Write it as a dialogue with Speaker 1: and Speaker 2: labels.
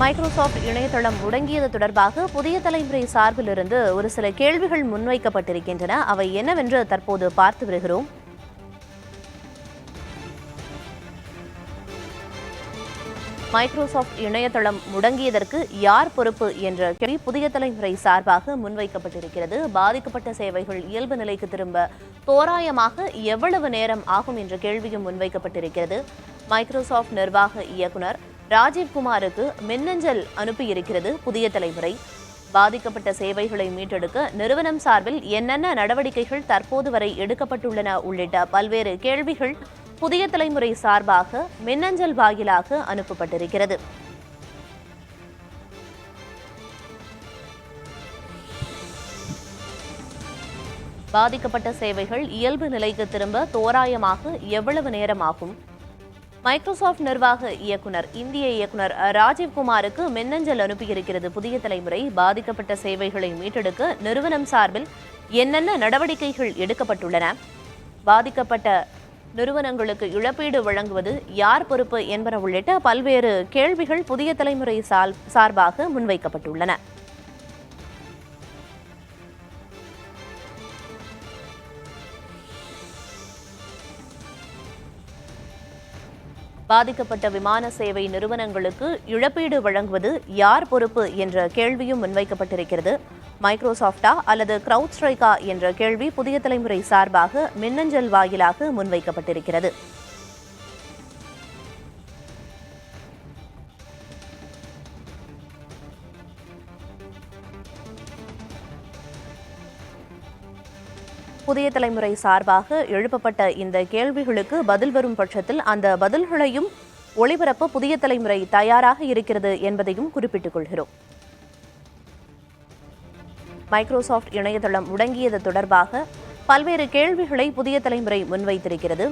Speaker 1: Microsoft இணையதளம் முடங்கியது தொடர்பாக புதிய தலைமுறை சார்பிலிருந்து ஒரு சில கேள்விகள் முன்வைக்கப்பட்டிருக்கின்றன. அவை என்னவென்று தற்போது பார்த்து வருகிறோம். மைக்ரோசாஃப்ட் இணையதளம் முடங்கியதற்கு யார் பொறுப்பு என்ற கேள்வி புதிய தலைமுறை சார்பாக முன்வைக்கப்பட்டிருக்கிறது. பாதிக்கப்பட்ட சேவைகள் இயல்பு நிலைக்கு திரும்ப தோராயமாக எவ்வளவு நேரம் ஆகும் என்ற கேள்வியும் முன்வைக்கப்பட்டிருக்கிறது. மைக்ரோசாஃப்ட் நிர்வாக இயக்குனர் ராஜீவ்குமாருக்கு மின்னஞ்சல் அனுப்பியிருக்கிறது புதிய தலைமுறை. பாதிக்கப்பட்ட சேவைகளை மீட்டெடுக்க நிறுவனம் சார்பில் என்னென்ன நடவடிக்கைகள் தற்போது வரை எடுக்கப்பட்டுள்ளன உள்ளிட்ட பல்வேறு கேள்விகள் புதிய தலைமுறை சார்பாக மின்னஞ்சல் வாயிலாக அனுப்பப்பட்டிருக்கிறது. பாதிக்கப்பட்ட சேவைகள் இயல்பு நிலைக்கு திரும்ப தோராயமாக எவ்வளவு நேரம் ஆகும்? மைக்ரோசாஃப்ட் நிர்வாக இயக்குனர் இந்திய இயக்குனர் ராஜீவ்குமாருக்கு மின்னஞ்சல் அனுப்பியிருக்கிறது புதிய தலைமுறை. பாதிக்கப்பட்ட சேவைகளை மீட்டெடுக்க நிறுவனம் சார்பில் என்னென்ன நடவடிக்கைகள் எடுக்கப்பட்டுள்ளன? பாதிக்கப்பட்ட நிறுவனங்களுக்கு இழப்பீடு வழங்குவது யார் பொறுப்பு என்பன உள்ளிட்ட பல்வேறு கேள்விகள் புதிய தலைமுறை சார்பாக முன்வைக்கப்பட்டுள்ளன. பாதிக்கப்பட்ட விமான சேவை நிறுவனங்களுக்கு இழப்பீடு வழங்குவது யார் பொறுப்பு என்ற கேள்வியும் முன்வைக்கப்பட்டிருக்கிறது. மைக்ரோசாஃப்டா அல்லது கிரவுட்ஸ்ட்ரைக்கா என்ற கேள்வி புதிய தலைமுறை சார்பாக மின்னஞ்சல் வாயிலாக முன்வைக்கப்பட்டிருக்கிறது. புதிய தலைமுறை சார்பாக எழுப்பப்பட்ட இந்த கேள்விகளுக்கு பதில் வரும் பட்சத்தில் அந்த பதில்களையும் ஒளிபரப்ப புதிய தலைமுறை தயாராக இருக்கிறது என்பதையும் குறிப்பிட்டுக் கொள்கிறோம். மைக்ரோசாஃப்ட் இணையதளம் முடங்கியது தொடர்பாக பல்வேறு கேள்விகளை புதிய தலைமுறை முன்வைத்திருக்கிறது.